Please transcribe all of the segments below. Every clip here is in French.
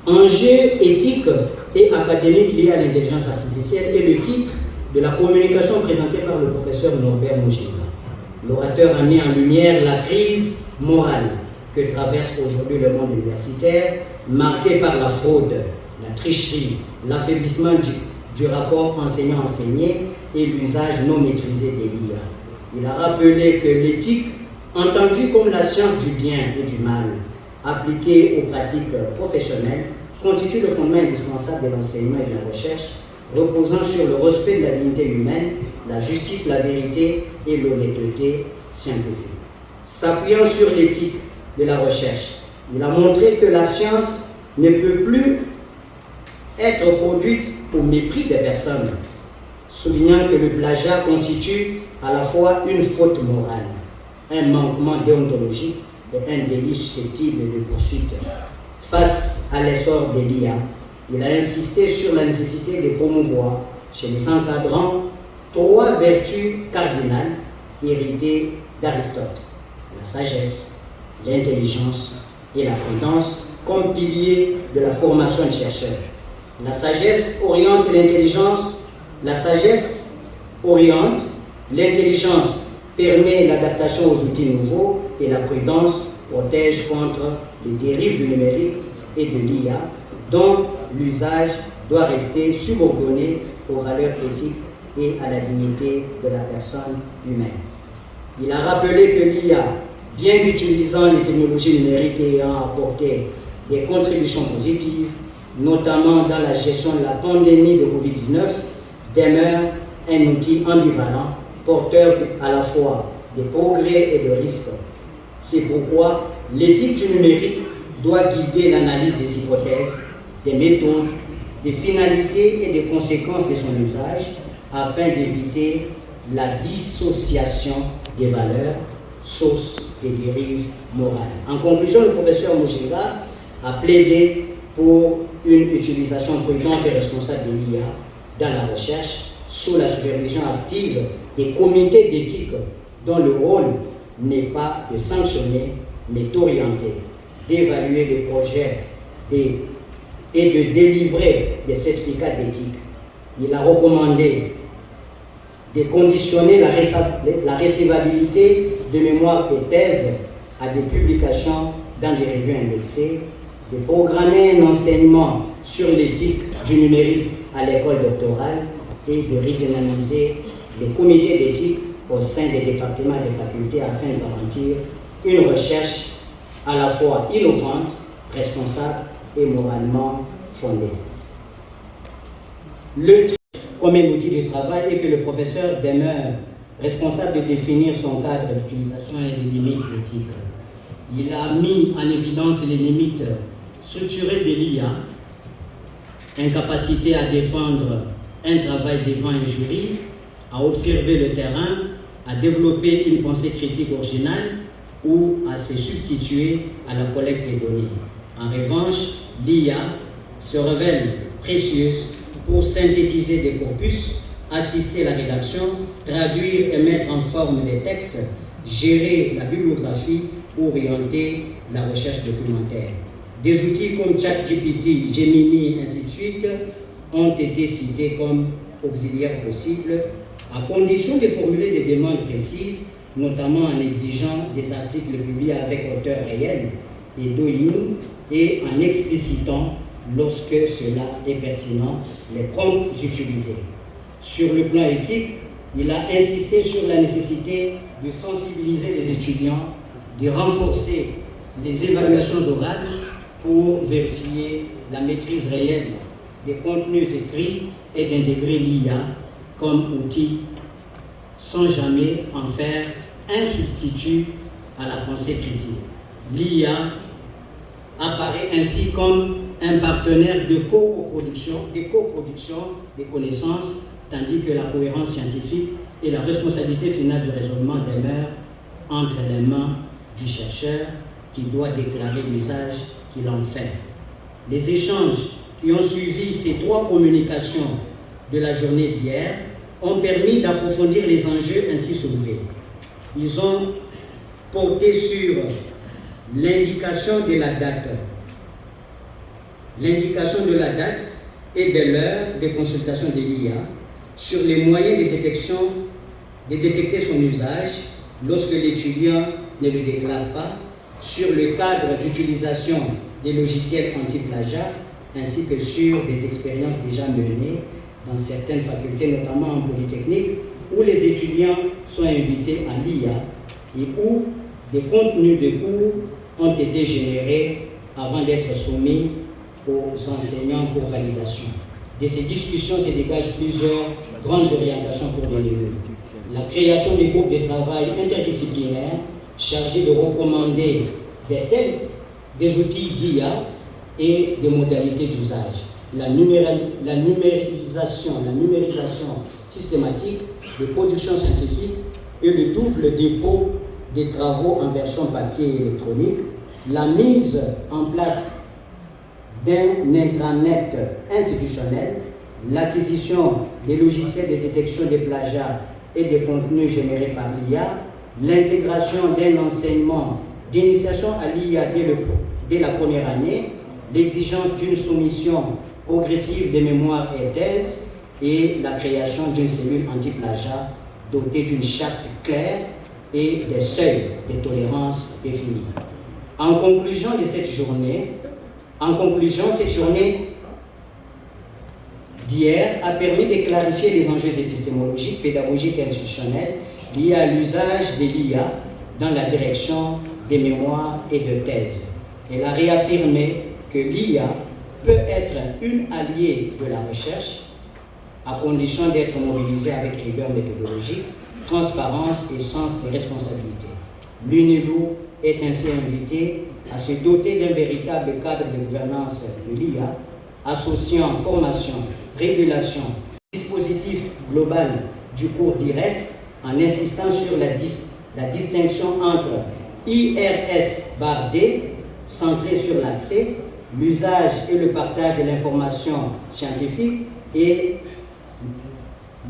Enjeux éthiques et académiques liés à l'intelligence artificielle est le titre de la communication présentée par le professeur Norbert Mouchila. L'orateur a mis en lumière la crise morale que traverse aujourd'hui le monde universitaire, marqué par la fraude, la tricherie, l'affaiblissement du rapport enseignant-enseigné et l'usage non maîtrisé des l'IA. Il a rappelé que l'éthique, entendue comme la science du bien et du mal, appliquée aux pratiques professionnelles, constitue le fondement indispensable de l'enseignement et de la recherche, reposant sur le respect de la dignité humaine, la justice, la vérité et l'honnêteté scientifique. S'appuyant sur l'éthique de la recherche, il a montré que la science ne peut plus être produite au mépris des personnes, soulignant que le plagiat constitue à la fois une faute morale, un manquement déontologique et un délit susceptible de poursuite. Face à l'essor de l'IA, il a insisté sur la nécessité de promouvoir chez les encadrants 3 vertus cardinales héritées d'Aristote: la sagesse, l'intelligence et la prudence comme piliers de la formation des chercheurs. La sagesse oriente l'intelligence, la sagesse oriente, l'intelligence permet l'adaptation aux outils nouveaux et la prudence protège contre les dérives du numérique et de l'IA, dont l'usage doit rester subordonné aux valeurs éthiques et à la dignité de la personne humaine. Il a rappelé que l'IA, bien qu'utilisant les technologies numériques et ayant apporté des contributions positives, notamment dans la gestion de la pandémie de Covid-19, demeure un outil ambivalent, porteur à la fois de progrès et de risques. C'est pourquoi l'éthique du numérique doit guider l'analyse des hypothèses, des méthodes, des finalités et des conséquences de son usage, afin d'éviter la dissociation des valeurs, source des dérives morales. En conclusion, le professeur Mouchila a plaidé pour une utilisation prudente et responsable de l'IA dans la recherche, sous la supervision active des comités d'éthique dont le rôle n'est pas de sanctionner, mais d'orienter, d'évaluer les projets et de délivrer des certificats d'éthique. Il a recommandé de conditionner la recevabilité de mémoires et thèses à des publications dans des revues indexées, de programmer un enseignement sur l'éthique du numérique à l'école doctorale et de redynamiser les comités d'éthique au sein des départements et des facultés afin de garantir une recherche à la fois innovante, responsable et moralement fondée. Le titre comme un outil de travail est que le professeur demeure responsable de définir son cadre d'utilisation et les limites éthiques. Il a mis en évidence les limites structurées de l'IA, incapacité à défendre un travail devant un jury, à observer le terrain, à développer une pensée critique originale ou à se substituer à la collecte des données. En revanche, l'IA se révèle précieuse pour synthétiser des corpus, assister à la rédaction, traduire et mettre en forme des textes, gérer la bibliographie, orienter la recherche documentaire. Des outils comme ChatGPT, Gemini, ainsi de suite, ont été cités comme auxiliaires possibles, à condition de formuler des demandes précises, notamment en exigeant des articles publiés avec auteur réel et d'OINU et en explicitant, lorsque cela est pertinent, les prompts utilisés. Sur le plan éthique, il a insisté sur la nécessité de sensibiliser les étudiants, de renforcer les évaluations orales pour vérifier la maîtrise réelle des contenus écrits et d'intégrer l'IA comme outil sans jamais en faire un substitut à la pensée critique. L'IA apparaît ainsi comme un partenaire de coproduction des connaissances, tandis que la cohérence scientifique et la responsabilité finale du raisonnement demeurent entre les mains du chercheur qui doit déclarer l'usage qu'il en fait. Les échanges qui ont suivi ces 3 communications de la journée d'hier ont permis d'approfondir les enjeux ainsi soulevés. Ils ont porté sur l'indication de la date l'indication de la date et de l'heure de consultation de l'IA, sur les moyens de détection, de détecter son usage lorsque l'étudiant ne le déclare pas, sur le cadre d'utilisation des logiciels anti-plagiat, ainsi que sur des expériences déjà menées dans certaines facultés, notamment en Polytechnique, où les étudiants sont invités à l'IA et où des contenus de cours ont été générés avant d'être soumis aux enseignants pour validation. De ces discussions se dégagent plusieurs grandes orientations pour les niveaux. La création des groupes de travail interdisciplinaires chargés de recommander des outils d'IA et des modalités d'usage. La numérisation systématique de production scientifique et le double dépôt des travaux en version papier et électronique, la mise en place d'un intranet institutionnel, l'acquisition des logiciels de détection des plagiats et des contenus générés par l'IA, l'intégration d'un enseignement d'initiation à l'IA dès la première année, l'exigence d'une soumission progressive des mémoires et thèses et la création d'une cellule anti-plagiat dotée d'une charte claire et des seuils de tolérance définis. En conclusion, cette journée d'hier a permis de clarifier les enjeux épistémologiques, pédagogiques et institutionnels liés à l'usage de l'IA dans la direction des mémoires et de thèses. Elle a réaffirmé que l'IA peut être une alliée de la recherche à condition d'être mobilisée avec rigueur méthodologique, transparence et sens de responsabilité. L'UNILO est ainsi invité à se doter d'un véritable cadre de gouvernance de l'IA, associant formation, régulation, dispositif global du cours d'IRES, en insistant sur la distinction entre IRS/D, centré sur l'accès, l'usage et le partage de l'information scientifique, et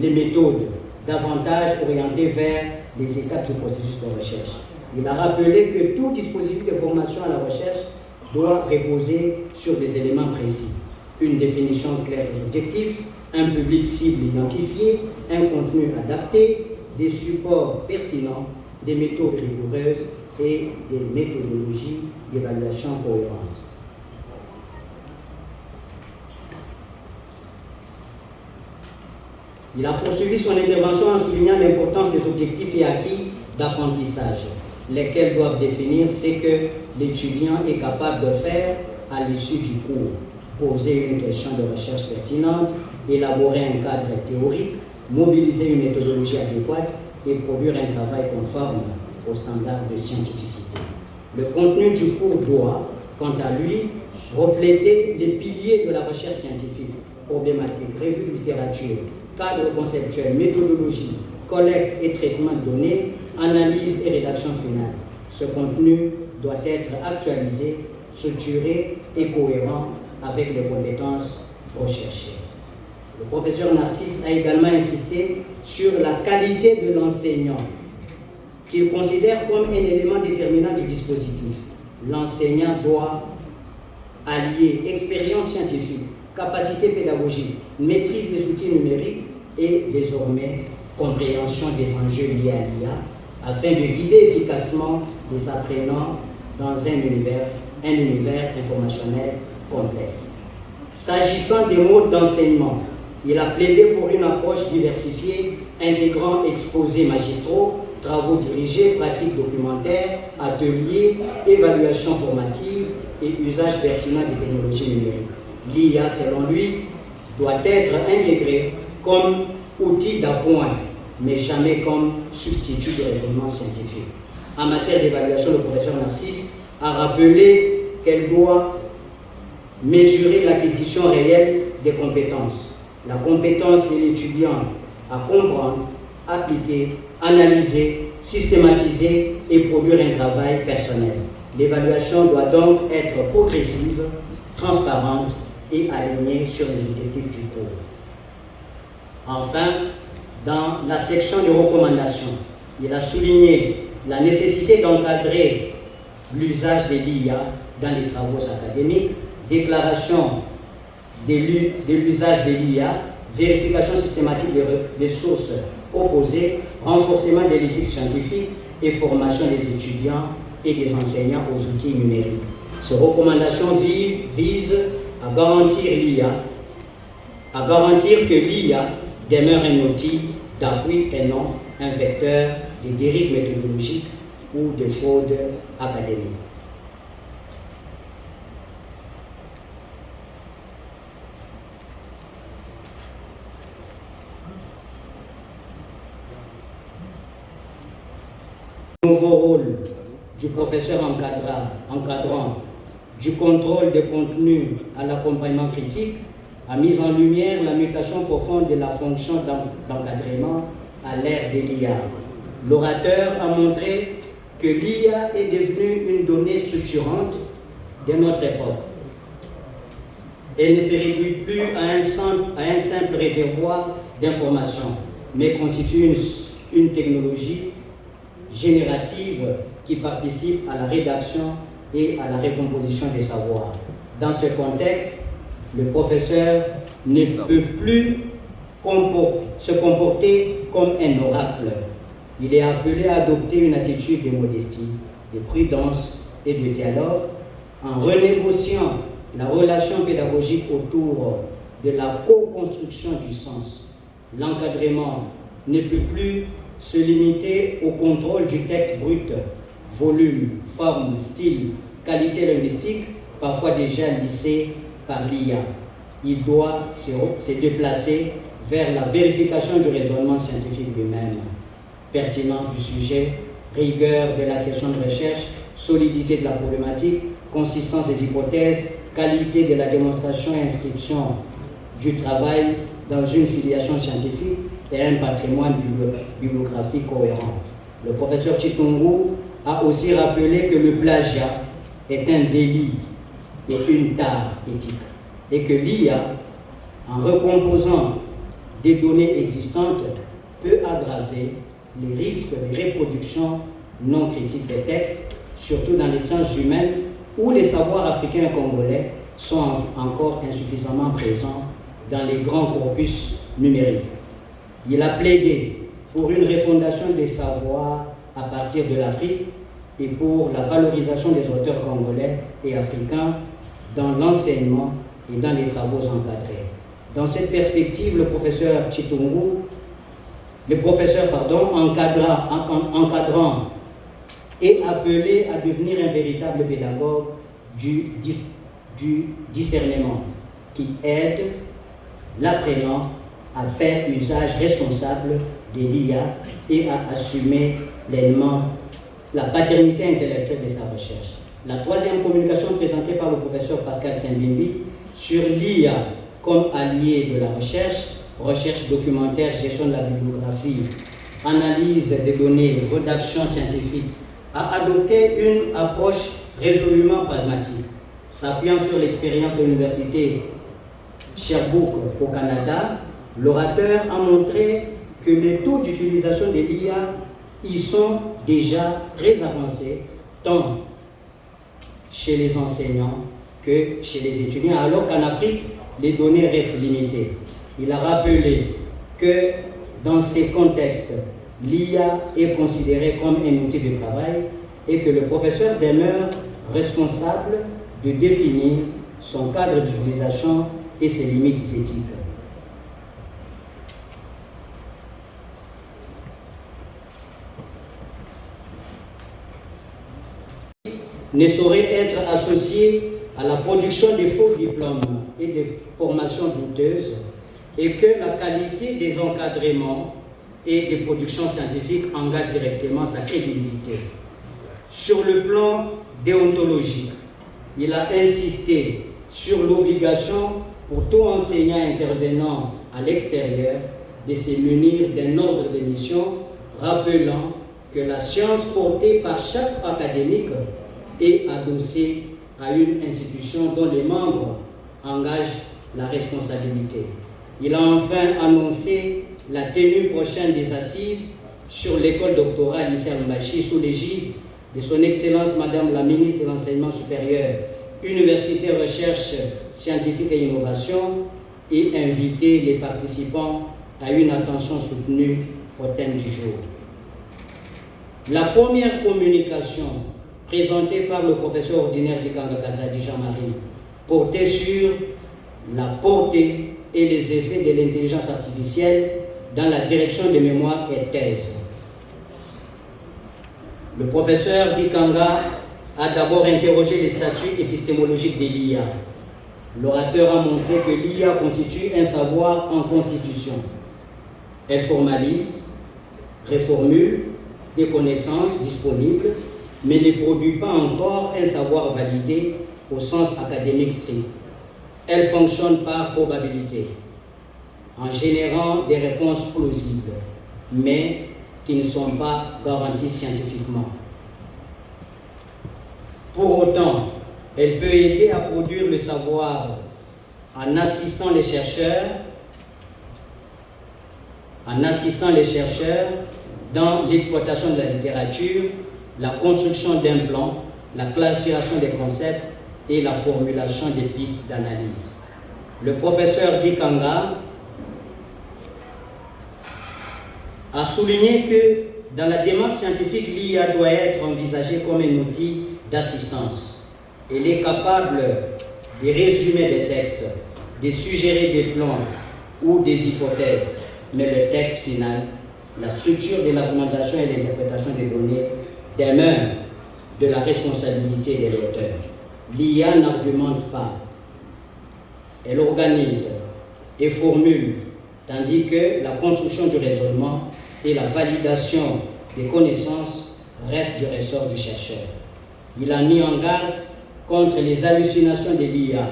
les méthodes davantage orientées vers les étapes du processus de recherche. Il a rappelé que tout dispositif de formation à la recherche doit reposer sur des éléments précis: une définition claire des objectifs, un public cible identifié, un contenu adapté, des supports pertinents, des méthodes rigoureuses et des méthodologies d'évaluation cohérentes. Il a poursuivi son intervention en soulignant l'importance des objectifs et acquis d'apprentissage, lesquels doivent définir ce que l'étudiant est capable de faire à l'issue du cours, poser une question de recherche pertinente, élaborer un cadre théorique, mobiliser une méthodologie adéquate et produire un travail conforme aux standards de scientificité. Le contenu du cours doit, quant à lui, refléter les piliers de la recherche scientifique: problématiques, revue de littérature, cadre conceptuel, méthodologie, collecte et traitement de données, analyse et rédaction finale. Ce contenu doit être actualisé, structuré et cohérent avec les compétences recherchées. Le professeur Narcisse a également insisté sur la qualité de l'enseignant, qu'il considère comme un élément déterminant du dispositif. L'enseignant doit allier expérience scientifique, capacité pédagogique, maîtrise des outils numériques et désormais compréhension des enjeux liés à l'IA, afin de guider efficacement les apprenants dans un univers informationnel complexe. S'agissant des modes d'enseignement, il a plaidé pour une approche diversifiée intégrant exposés magistraux, travaux dirigés, pratiques documentaires, ateliers, évaluation formative et usage pertinent des technologies numériques. L'IA, selon lui, doit être intégrée comme outil d'appoint, mais jamais comme substitut du raisonnement scientifique. En matière d'évaluation, le professeur Narcisse a rappelé qu'elle doit mesurer l'acquisition réelle des compétences, la compétence de l'étudiant à comprendre, appliquer, analyser, systématiser et produire un travail personnel. L'évaluation doit donc être progressive, transparente et alignée sur les objectifs du cours. Enfin, dans la section de recommandations, il a souligné la nécessité d'encadrer l'usage de l'IA dans les travaux académiques, déclaration de l'usage de l'IA, vérification systématique des sources opposées, renforcement de l'éthique scientifique et formation des étudiants et des enseignants aux outils numériques. Ces recommandations visent à garantir que l'IA demeure un outil d'appui et non un vecteur de dérives méthodologiques ou de fraude académique. Nouveau rôle du professeur encadrant du contrôle des contenus à l'accompagnement critique a mis en lumière la mutation profonde de la fonction d'encadrement à l'ère de l'IA. L'orateur a montré que l'IA est devenue une donnée structurante de notre époque. Elle ne se réduit plus à un simple réservoir d'informations, mais constitue une technologie générative qui participe à la rédaction et à la recomposition des savoirs. Dans ce contexte, le professeur ne peut plus se comporter comme un oracle. Il est appelé à adopter une attitude de modestie, de prudence et de dialogue en renégociant la relation pédagogique autour de la co-construction du sens. L'encadrement ne peut plus se limiter au contrôle du texte brut, volume, forme, style, qualité linguistique, parfois déjà lissé par l'IA. Il doit se déplacer vers la vérification du raisonnement scientifique lui-même, pertinence du sujet, rigueur de la question de recherche, solidité de la problématique, consistance des hypothèses, qualité de la démonstration et inscription du travail dans une filiation scientifique et un patrimoine bibliographique cohérent. Le professeur Chitungu a aussi rappelé que le plagiat est un délit et une tare éthique, et que l'IA, en recomposant des données existantes, peut aggraver les risques de reproduction non critique des textes, surtout dans les sciences humaines où les savoirs africains et congolais sont encore insuffisamment présents dans les grands corpus numériques. Il a plaidé pour une refondation des savoirs à partir de l'Afrique et pour la valorisation des auteurs congolais et africains dans l'enseignement et dans les travaux encadrés. Dans cette perspective, le professeur encadrant est appelé à devenir un véritable pédagogue du discernement qui aide l'apprenant à faire usage responsable de l'IA et à assumer pleinement la paternité intellectuelle de sa recherche. La troisième communication présentée par le professeur Pascal Simbimbi sur l'IA comme allié de la recherche documentaire, gestion de la bibliographie, analyse des données, rédaction scientifique, a adopté une approche résolument pragmatique, s'appuyant sur l'expérience de l'université Sherbrooke au Canada. L'orateur a montré que les taux d'utilisation de l'IA y sont déjà très avancés, tant chez les enseignants que chez les étudiants, alors qu'en Afrique, les données restent limitées. Il a rappelé que dans ces contextes, l'IA est considérée comme un outil de travail et que le professeur demeure responsable de définir son cadre d'utilisation et ses limites éthiques. Ne saurait être associé à la production de faux diplômes et de formations douteuses, et que la qualité des encadrements et des productions scientifiques engage directement sa crédibilité. Sur le plan déontologique, il a insisté sur l'obligation pour tout enseignant intervenant à l'extérieur de se munir d'un ordre de mission, rappelant que la science portée par chaque académique est adossée à une institution dont les membres engagent la responsabilité. Il a enfin annoncé la tenue prochaine des assises sur l'école doctorale Issa Mbashi sous l'égide de son Excellence Madame la ministre de l'Enseignement supérieur université, recherche scientifique et innovation, et inviter les participants à une attention soutenue au thème du jour. La première communication présentée par le professeur ordinaire d'Ikanga Kazadi Jean-Marie portait sur la portée et les effets de l'intelligence artificielle dans la direction des mémoires et thèses. Le professeur d'Ikanga a d'abord interrogé les statuts épistémologiques de l'IA. L'orateur a montré que l'IA constitue un savoir en constitution. Elle formalise, réformule des connaissances disponibles, mais ne produit pas encore un savoir validé au sens académique strict. Elle fonctionne par probabilité, en générant des réponses plausibles, mais qui ne sont pas garanties scientifiquement. Pour autant, elle peut aider à produire le savoir en assistant les chercheurs dans l'exploitation de la littérature, la construction d'un plan, la clarification des concepts et la formulation des pistes d'analyse. Le professeur d'Ikanga a souligné que dans la démarche scientifique, l'IA doit être envisagée comme un outil d'assistance. Elle est capable de résumer des textes, de suggérer des plans ou des hypothèses, mais le texte final, la structure de l'argumentation et l'interprétation des données demeure de la responsabilité de l'auteur. L'IA n'argumente pas, elle organise et formule, tandis que la construction du raisonnement et la validation des connaissances restent du ressort du chercheur. Il a mis en garde contre les hallucinations de l'IA,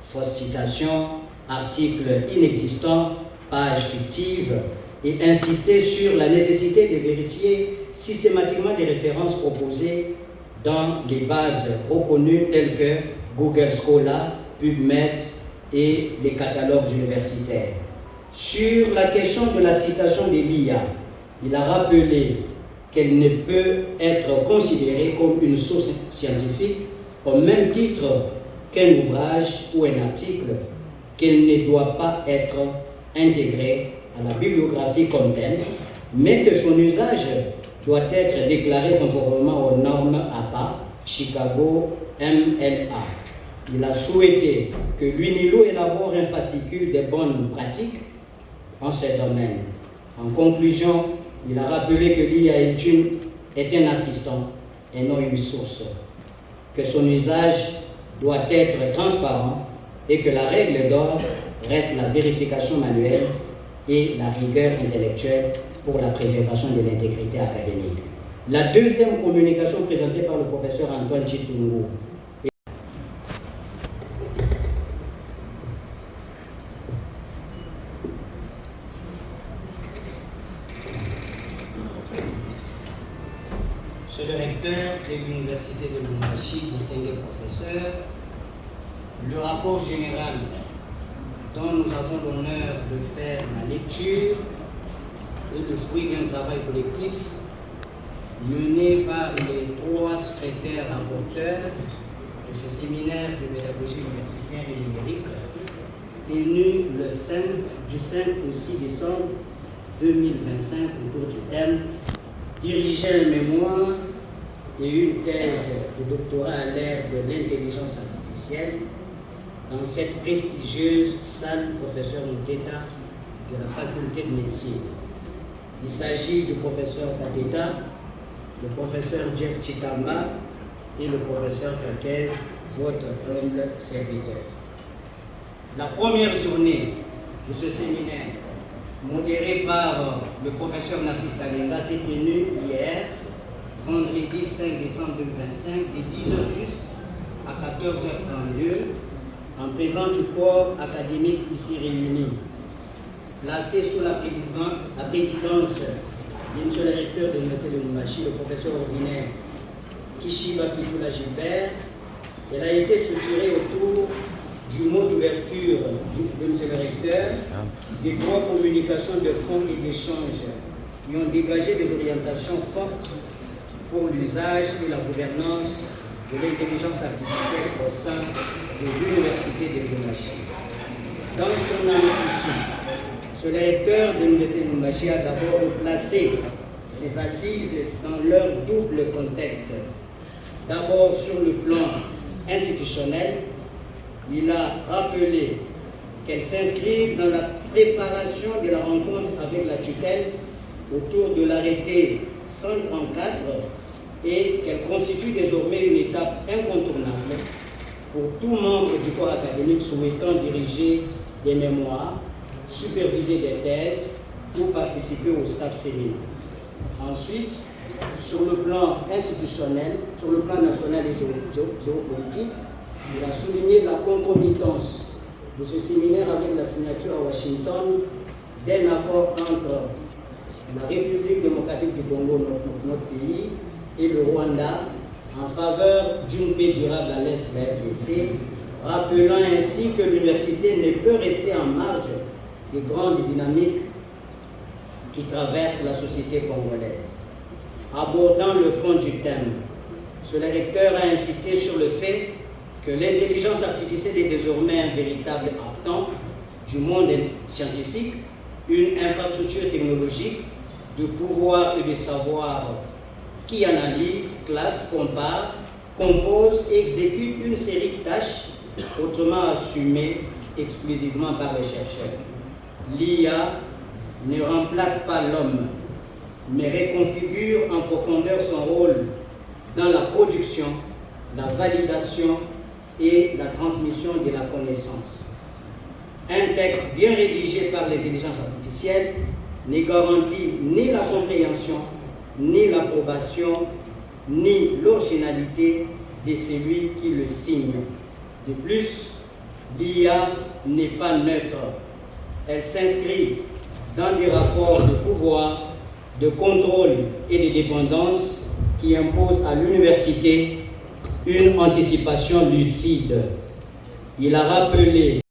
fausses citations, articles inexistants, pages fictives, et insisté sur la nécessité de vérifier systématiquement des références proposées dans les bases reconnues telles que Google Scholar, PubMed et les catalogues universitaires. Sur la question de la citation de l'IA, il a rappelé qu'elle ne peut être considérée comme une source scientifique au même titre qu'un ouvrage ou un article, qu'elle ne doit pas être intégrée à la bibliographie comme telle, mais que son usage doit être déclaré conformément aux normes APA, Chicago, MLA. Il a souhaité que l'UNILO élabore un fascicule des bonnes pratiques en ce domaine. En conclusion, il a rappelé que l'IA est un assistant et non une source, que son usage doit être transparent et que la règle d'or reste la vérification manuelle et la rigueur intellectuelle pour la préservation de l'intégrité académique. La deuxième communication présentée par le professeur Antoine Chitungu c'est le recteur de l'Université de Lubumbashi, distingué professeur. Le rapport général dont nous avons l'honneur de faire la lecture est le fruit d'un travail collectif mené par les 3 secrétaires rapporteurs de ce séminaire de pédagogie universitaire et numérique tenu du 5 au 6 décembre 2025 autour du thème diriger un mémoire et une thèse de doctorat à l'ère de l'intelligence artificielle dans cette prestigieuse salle professeur Muteta de la faculté de médecine. Il s'agit du professeur Kateta, le professeur Jeff Chitamba et le professeur Kakez, votre humble serviteur. La première journée de ce séminaire, modéré par le professeur Narcisse Kalenga, s'est tenue hier, vendredi 5 décembre 2025, de 10h juste à 14h32, en présence du corps académique ici réuni, placé sous la présidence de M. le recteur de l'Université de Lubumbashi, le professeur ordinaire Kishiba Fibula Gilbert. Elle a été structurée autour du mot d'ouverture de M. le recteur, des 3 communications de fond et d'échange qui ont dégagé des orientations fortes pour l'usage et la gouvernance de l'intelligence artificielle au sein de l'Université de Lubumbashi. Dans son allocution, ce recteur de l'Université de Lubumbashi a d'abord placé ces assises dans leur double contexte. D'abord sur le plan institutionnel, il a rappelé qu'elles s'inscrivent dans la préparation de la rencontre avec la tutelle autour de l'arrêté 134 et qu'elles constituent désormais une étape incontournable pour tout membre du corps académique souhaitant diriger des mémoires, superviser des thèses ou participer au staff séminaire. Ensuite, sur le plan institutionnel, sur le plan national et géopolitique, il a souligné la concomitance de ce séminaire avec la signature à Washington d'un accord entre la République démocratique du Congo, notre pays, et le Rwanda en faveur d'une paix durable à l'est de la RDC, rappelant ainsi que l'université ne peut rester en marge des grandes dynamiques qui traversent la société congolaise. Abordant le fond du thème, ce recteur a insisté sur le fait que l'intelligence artificielle est désormais un véritable actant du monde scientifique, une infrastructure technologique de pouvoir et de savoir qui analyse, classe, compare, compose et exécute une série de tâches autrement assumées exclusivement par les chercheurs. L'IA ne remplace pas l'homme, mais reconfigure en profondeur son rôle dans la production, la validation et la transmission de la connaissance. Un texte bien rédigé par l'intelligence artificielle ne garantit ni la compréhension, ni l'approbation, ni l'originalité de celui qui le signe. De plus, l'IA n'est pas neutre. Elle s'inscrit dans des rapports de pouvoir, de contrôle et de dépendance qui imposent à l'université une anticipation lucide. Il a rappelé